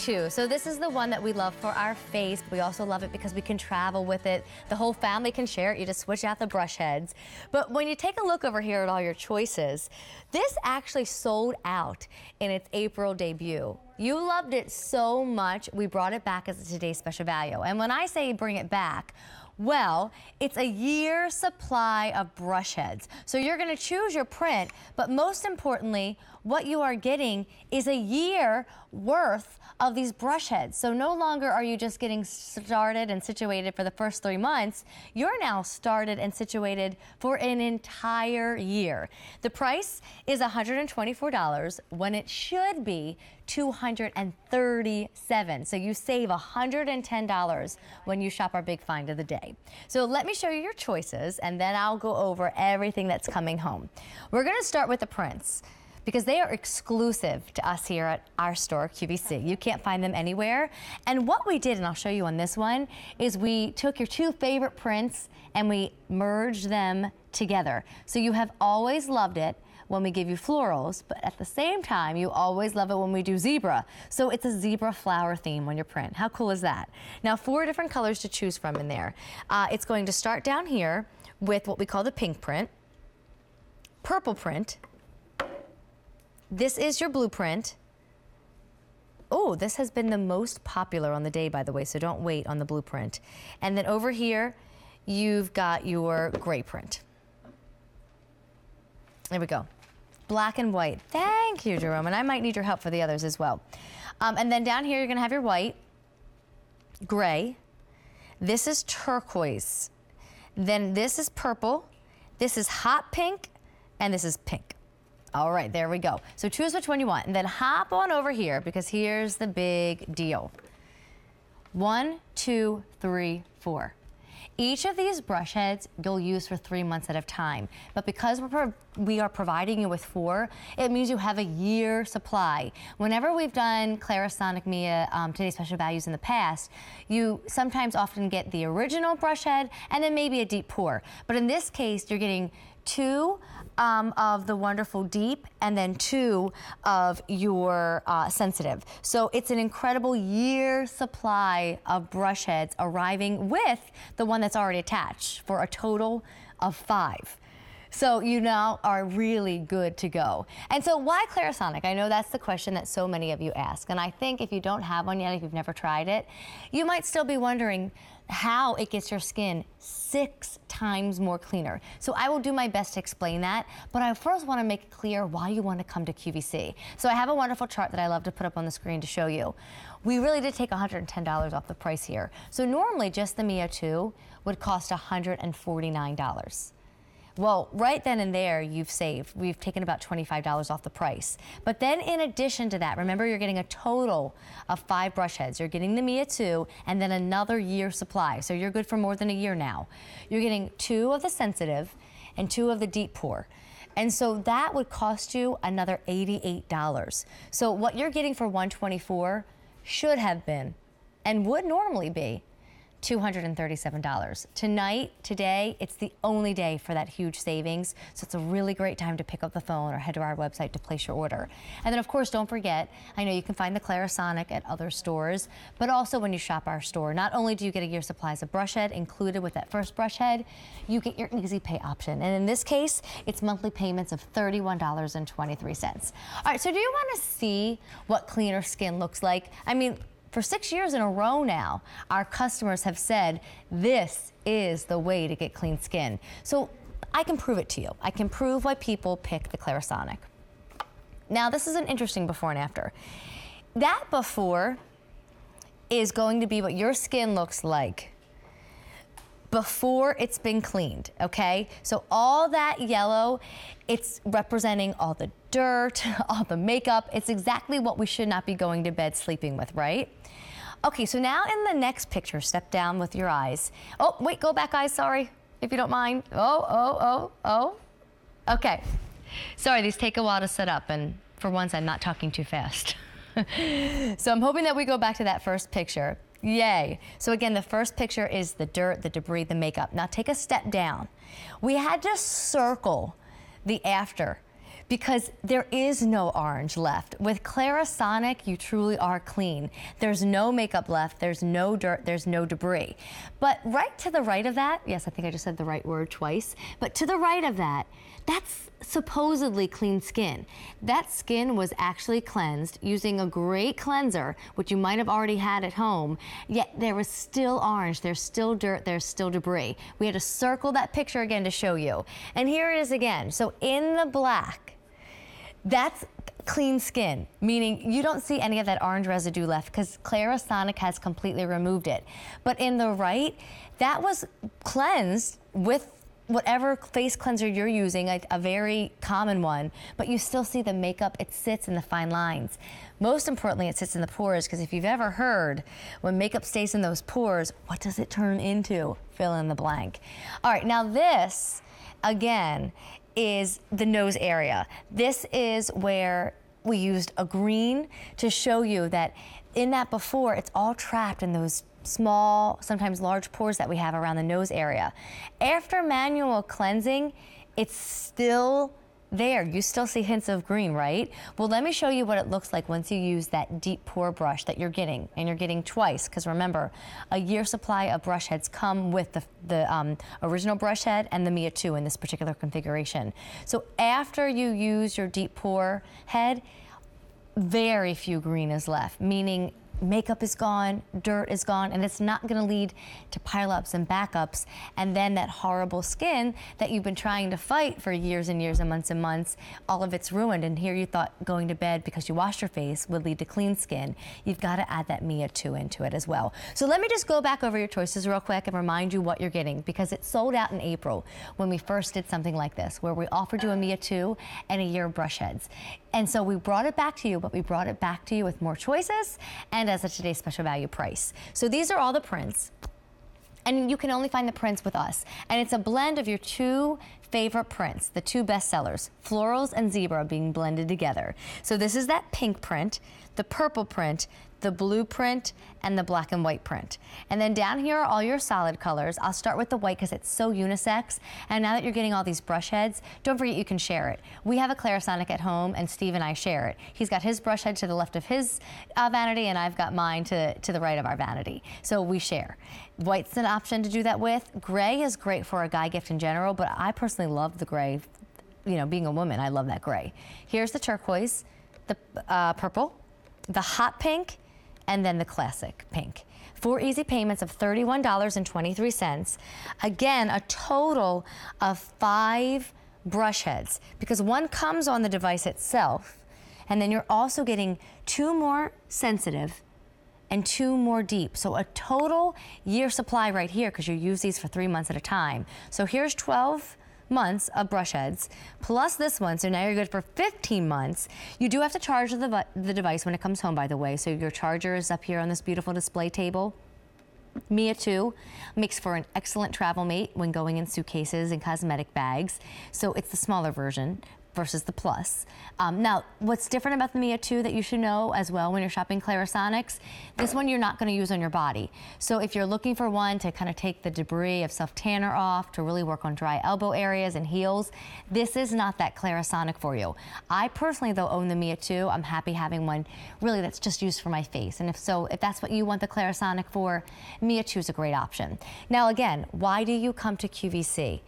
Mia2. So this is the one that we love for our face. We also love it because we can travel with it. The whole family can share it. You just switch out the brush heads. But when you take a look over here at all your choices, this actually sold out in its April debut. You loved it so much, we brought it back as a today's special value. And when I say bring it back, well, it's a year supply of brush heads. So you're gonna choose your print, but most importantly, what you are getting is a year worth of these brush heads. So no longer are you just getting started and situated for the first 3 months, you're now started and situated for an entire year. The price is $124 when it should be $237. So you save $110 when you shop our big find of the day. So let me show you your choices and then I'll go over everything that's coming home. We're gonna start with the prints, because they are exclusive to us here at our store, QVC. You can't find them anywhere. And what we did, and I'll show you on this one, is we took your 2 favorite prints and we merged them together. So you have always loved it when we give you florals, but at the same time, you always love it when we do zebra. So it's a zebra flower theme on your print. How cool is that? Now, 4 different colors to choose from in there. It's going to start down here with what we call the pink print, purple print. This is your blueprint. Oh, this has been the most popular on the day, by the way, so don't wait on the blueprint. And then over here, you've got your gray print. There we go. Black and white. Thank you, Jerome. And I might need your help for the others as well. And then down here, you're gonna have your white, gray. This is turquoise. Then this is purple. This is hot pink, and this is pink. All right, there we go. So choose which one you want, and then hop on over here because here's the big deal. 1, 2, 3, 4. Each of these brush heads you'll use for 3 months at a time, but because we are providing you with 4, it means you have a year supply. Whenever we've done Clarisonic Mia Today's Special Values in the past, you sometimes often get the original brush head and then maybe a deep pour. But in this case, you're getting 2 of the wonderful deep and then 2 of your sensitive. So it's an incredible year supply of brush heads arriving with the one that's already attached for a total of 5. So you now are really good to go. And so why Clarisonic? I know that's the question that so many of you ask. And I think if you don't have one yet, if you've never tried it, you might still be wondering how it gets your skin 6 times more cleaner. So I will do my best to explain that, but I first want to make it clear why you want to come to QVC. So I have a wonderful chart that I love to put up on the screen to show you. We really did take $110 off the price here. So normally just the Mia2 would cost $149. Well, right then and there, you've saved. We've taken about $25 off the price. But then in addition to that, remember you're getting a total of 5 brush heads. You're getting the Mia2 and then another year supply. So you're good for more than a year now. You're getting 2 of the sensitive and 2 of the deep pour. And so that would cost you another $88. So what you're getting for $124 should have been and would normally be $237. Tonight, today, it's the only day for that huge savings, so it's a really great time to pick up the phone or head to our website to place your order. And then, of course, don't forget, I know you can find the Clarisonic at other stores, but also when you shop our store, not only do you get a year's supplies of brush head included with that first brush head, you get your easy pay option. And in this case, it's monthly payments of $31.23. All right, so do you want to see what cleaner skin looks like? I mean, for 6 years in a row now, our customers have said, this is the way to get clean skin. So I can prove it to you. I can prove why people pick the Clarisonic. Now, this is an interesting before and after. That before is going to be what your skin looks like before it's been cleaned, okay? So all that yellow, it's representing all the dirt, all the makeup. It's exactly what we should not be going to bed sleeping with, right? Okay, so now in the next picture, step down with your eyes. Oh, wait, go back, eyes, sorry, if you don't mind. Oh. Okay. Sorry, these take a while to set up, and for once, I'm not talking too fast. So I'm hoping that we go back to that first picture. Yay. So again, the first picture is the dirt, the debris, the makeup. Now take a step down. We had to circle the after because there is no orange left. With Clarisonic, you truly are clean. There's no makeup left, there's no dirt, there's no debris. But right to the right of that, yes, I think I just said the right word twice, but to the right of that, that's supposedly clean skin. That skin was actually cleansed using a great cleanser, which you might have already had at home, yet there was still orange, there's still dirt, there's still debris. We had to circle that picture again to show you. And here it is again. So in the black, that's clean skin, meaning you don't see any of that orange residue left because Clarisonic has completely removed it. But in the right, that was cleansed with whatever face cleanser you're using, a very common one, but you still see the makeup, it sits in the fine lines. Most importantly, it sits in the pores, because if you've ever heard, when makeup stays in those pores, what does it turn into? Fill in the blank. All right, now this, again, is the nose area. This is where we used a green to show you that in that before, it's all trapped in those small, sometimes large pores that we have around the nose area. After manual cleansing, it's still there. You still see hints of green, right? Well, let me show you what it looks like once you use that deep pore brush that you're getting, and you're getting twice, because remember, a year supply of brush heads come with the original brush head and the Mia2 in this particular configuration. So after you use your deep pore head, very few green is left, meaning makeup is gone, dirt is gone, and it's not going to lead to pileups and backups, and then that horrible skin that you've been trying to fight for years and years and months, all of it's ruined. And here you thought going to bed because you washed your face would lead to clean skin. You've got to add that Mia2 into it as well. So let me just go back over your choices real quick and remind you what you're getting, because it sold out in April when we first did something like this, where we offered you a Mia2 and a year of brush heads. And so we brought it back to you, but we brought it back to you with more choices and as a today's special value price. So these are all the prints, and you can only find the prints with us. And it's a blend of your two favorite prints, the two best sellers, florals and zebra, being blended together. So this is that pink print, the purple print, the blue print, and the black and white print. And then down here are all your solid colors. I'll start with the white because it's so unisex. And now that you're getting all these brush heads, don't forget you can share it. We have a Clarisonic at home, and Steve and I share it. He's got his brush head to the left of his vanity, and I've got mine to the right of our vanity. So we share. White's an option to do that with. Gray is great for a guy gift in general, but I personally love the gray. You know, being a woman, I love that gray. Here's the turquoise, the purple, the hot pink, and then the classic pink. 4 easy payments of $31.23. Again, a total of 5 brush heads, because one comes on the device itself, and then you're also getting 2 more sensitive and 2 more deep. So a total year supply right here, because you use these for 3 months at a time. So here's 12 months of brush heads, plus this one, so now you're good for 15 months. You do have to charge the device when it comes home, by the way, so your charger is up here on this beautiful display table. Mia2 makes for an excellent travel mate when going in suitcases and cosmetic bags, so it's the smaller version versus the Plus. Now, what's different about the Mia2 that you should know as well when you're shopping Clarisonics, this one you're not going to use on your body. So if you're looking for one to kind of take the debris of self-tanner off, to really work on dry elbow areas and heels, this is not that Clarisonic for you. I personally, though, own the Mia2. I'm happy having one really that's just used for my face. And if that's what you want the Clarisonic for, Mia2 is a great option. Now again, why do you come to QVC?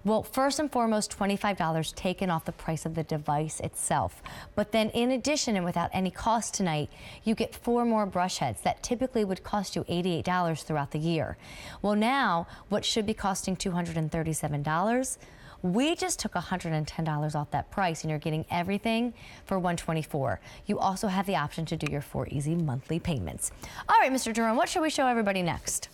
Well, first and foremost, $25 taken off the price of the device itself. But then in addition, and without any cost tonight, you get 4 more brush heads that typically would cost you $88 throughout the year. Well, now, what should be costing $237, we just took $110 off that price, and you're getting everything for $124. You also have the option to do your 4 easy monthly payments. All right, Mr. Jerome, what should we show everybody next?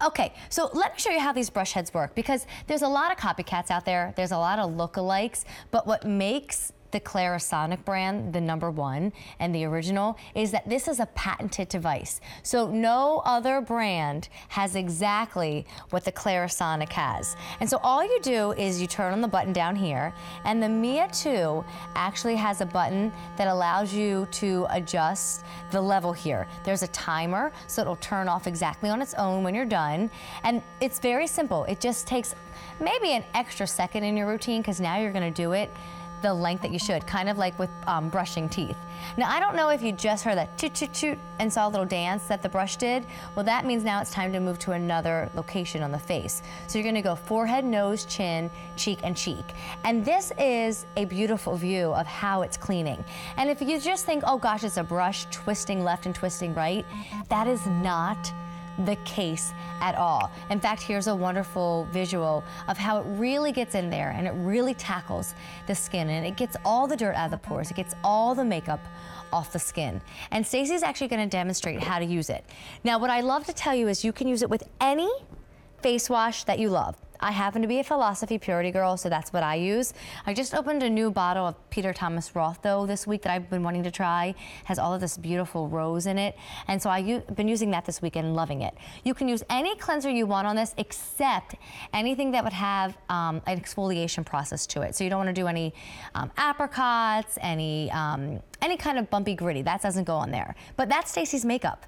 Okay, so let me show you how these brush heads work, because there's a lot of copycats out there. There's a lot of lookalikes, but what makes the Clarisonic brand, the #1 and the original, is that this is a patented device. So no other brand has exactly what the Clarisonic has. And so all you do is you turn on the button down here, and the Mia2 actually has a button that allows you to adjust the level here. There's a timer, so it'll turn off exactly on its own when you're done. And it's very simple. It just takes maybe an extra second in your routine, because now you're gonna do it the length that you should, kind of like with brushing teeth. Now, I don't know if you just heard that toot toot toot and saw a little dance that the brush did. Well, that means now it's time to move to another location on the face. So you're gonna go forehead, nose, chin, cheek, and cheek. And this is a beautiful view of how it's cleaning. And if you just think, oh gosh, it's a brush twisting left and twisting right, that is not the case at all. In fact, here's a wonderful visual of how it really gets in there and it really tackles the skin, and it gets all the dirt out of the pores. It gets all the makeup off the skin. And Stacey's actually gonna demonstrate how to use it. Now, what I love to tell you is you can use it with any face wash that you love. I happen to be a Philosophy Purity girl, so that's what I use. I just opened a new bottle of Peter Thomas Roth, though, this week that I've been wanting to try. Has all of this beautiful rose in it, and so I've been using that this weekend and loving it. You can use any cleanser you want on this, except anything that would have an exfoliation process to it. So you don't want to do any apricots, any kind of bumpy gritty. That doesn't go on there. But that's Stacey's makeup.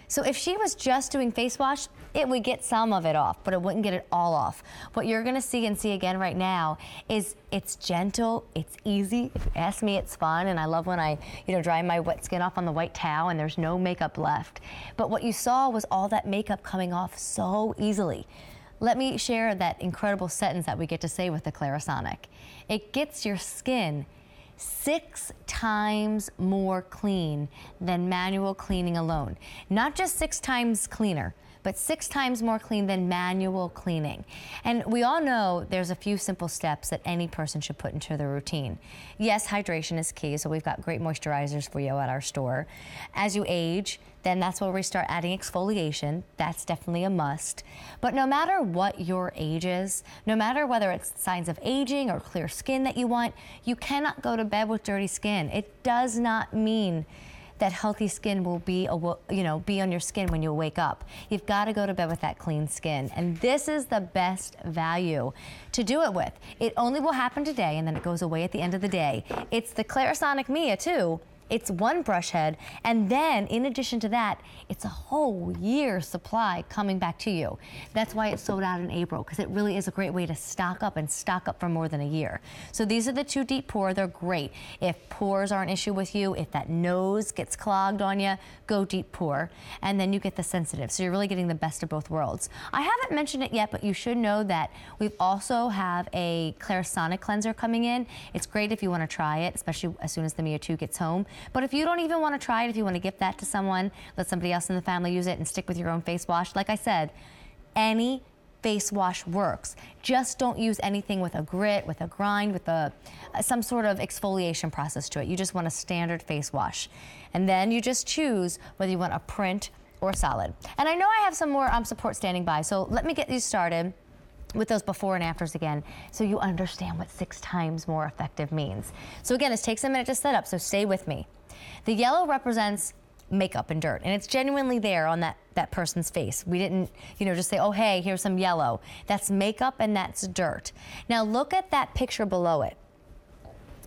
So if she was just doing face wash, it would get some of it off, but it wouldn't get it all off. What you're gonna see and see again right now is it's gentle, it's easy. If you ask me, it's fun, and I love when I dry my wet skin off on the white towel and there's no makeup left. But what you saw was all that makeup coming off so easily. Let me share that incredible sentence that we get to say with the Clarisonic. It gets your skin 6 times more clean than manual cleaning alone. Not just 6 times cleaner, but 6 times more clean than manual cleaning. And we all know there's a few simple steps that any person should put into their routine. Yes, hydration is key, so we've got great moisturizers for you at our store. As you age, then that's where we start adding exfoliation. That's definitely a must. But no matter what your age is, no matter whether it's signs of aging or clear skin that you want, you cannot go to bed with dirty skin. It does not mean that healthy skin will be on your skin when you wake up. You've got to go to bed with that clean skin. And this is the best value to do it with. It only will happen today, and then it goes away at the end of the day. It's the Clarisonic Mia2. It's 1 brush head, and then in addition to that, it's a whole year's supply coming back to you. That's why it's sold out in April, because it really is a great way to stock up and stock up for more than a year. So these are the 2 deep pore. They're great. If pores are an issue with you, if that nose gets clogged on you, go deep pore, and then you get the sensitive. So you're really getting the best of both worlds. I haven't mentioned it yet, but you should know that we also have a Clarisonic cleanser coming in. It's great if you want to try it, especially as soon as the Mia2 gets home. But if you don't even want to try it, if you want to gift that to someone, let somebody else in the family use it and stick with your own face wash, like I said, any face wash works. Just don't use anything with a grit, with a grind, with some sort of exfoliation process to it. You just want a standard face wash. And then you just choose whether you want a print or a solid. And I know I have some more support standing by, so let me get you started with those before and afters again, so you understand what 6 times more effective means. So again, this takes a minute to set up, so stay with me. The yellow represents makeup and dirt, and it's genuinely there on that person's face. We didn't, just say, oh, hey, here's some yellow. That's makeup and that's dirt. Now look at that picture below it.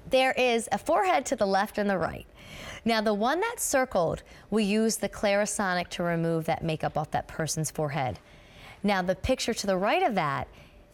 There is a forehead to the left and the right. Now the one that's circled, we use the Clarisonic to remove that makeup off that person's forehead. Now the picture to the right of that,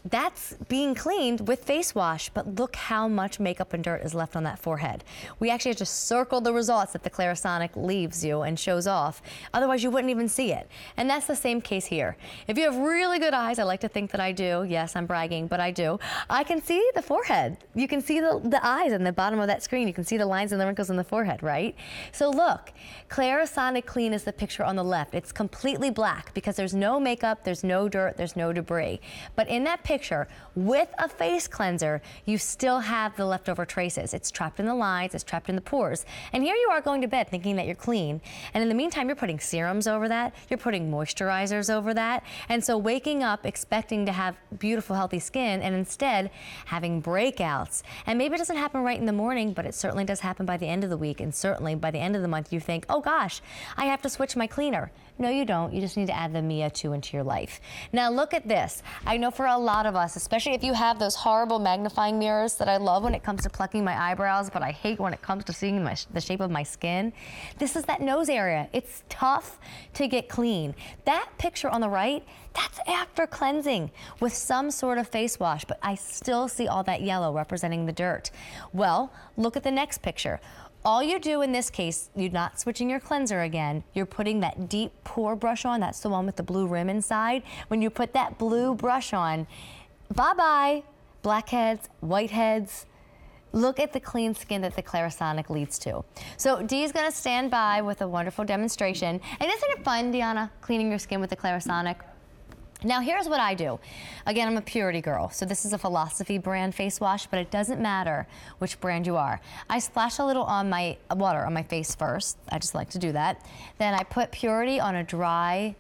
that's being cleaned with face wash, but look how much makeup and dirt is left on that forehead. We actually have to circle the results that the Clarisonic leaves you and shows off. Otherwise, you wouldn't even see it. And that's the same case here. If you have really good eyes, I like to think that I do. Yes, I'm bragging, but I do. I can see the forehead. You can see the eyes in the bottom of that screen. You can see the lines and the wrinkles in the forehead, right? So look, Clarisonic Clean is the picture on the left. It's completely black because there's no makeup, there's no dirt, there's no debris. But in that picture, picture with a face cleanser, you still have the leftover traces. It's trapped in the lines, it's trapped in the pores. And here you are going to bed thinking that you're clean. And in the meantime, you're putting serums over that, you're putting moisturizers over that. And so waking up expecting to have beautiful, healthy skin and instead having breakouts. And maybe it doesn't happen right in the morning, but it certainly does happen by the end of the week. And certainly by the end of the month, you think, oh gosh, I have to switch my cleaner. No, you don't. You just need to add the Mia2 into your life. Now look at this. I know for a lot of us, especially if you have those horrible magnifying mirrors that I love when it comes to plucking my eyebrows, but I hate when it comes to seeing the shape of my skin. This is that nose area. It's tough to get clean. That picture on the right, that's after cleansing with some sort of face wash, but I still see all that yellow representing the dirt. Well, look at the next picture. All you do in this case, you're not switching your cleanser again. You're putting that deep pore brush on. That's the one with the blue rim inside. When you put that blue brush on, bye-bye, blackheads, whiteheads. Look at the clean skin that the Clarisonic leads to. So Dee's gonna stand by with a wonderful demonstration. And isn't it fun, Deanna, cleaning your skin with the Clarisonic? Now here's what I do. Again, I'm a purity girl, so this is a Philosophy brand face wash, but it doesn't matter which brand you are. I splash a little on my water on my face first. I just like to do that. Then I put Purity on a dry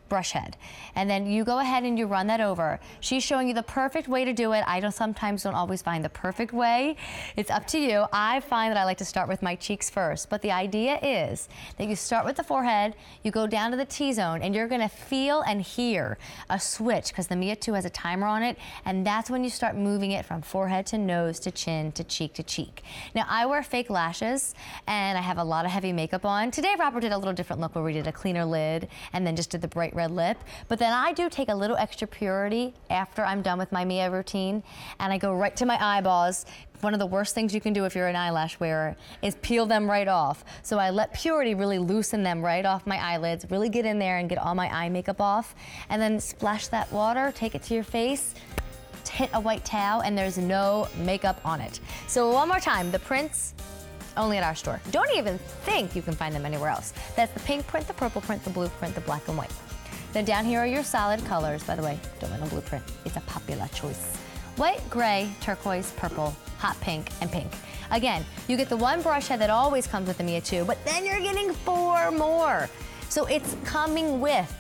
brush head. And then you go ahead and you run that over. She's showing you the perfect way to do it. I sometimes don't always find the perfect way. It's up to you. I find that I like to start with my cheeks first, but the idea is that you start with the forehead, you go down to the T-zone, and you're gonna feel and hear a switch because the Mia2 has a timer on it, and that's when you start moving it from forehead to nose to chin to cheek to cheek. Now, I wear fake lashes, and I have a lot of heavy makeup on. Today, Robert did a little different look where we did a cleaner lid and then just did the bright red lip. But then I do take a little extra Purity after I'm done with my Mia routine, and I go right to my eyeballs. One of the worst things you can do if you're an eyelash wearer is peel them right off. So I let Purity really loosen them right off my eyelids, really get in there and get all my eye makeup off, and then splash that water, take it to your face, hit a white towel, and there's no makeup on it. So one more time, the prints, only at our store. Don't even think you can find them anywhere else. That's the pink print, the purple print, the blue print, the black and white. Then down here are your solid colors. By the way, don't want no blue print. It's a popular choice. White, gray, turquoise, purple, hot pink, and pink. Again, you get the one brush head that always comes with the Mia2, but then you're getting 4 more. So it's coming with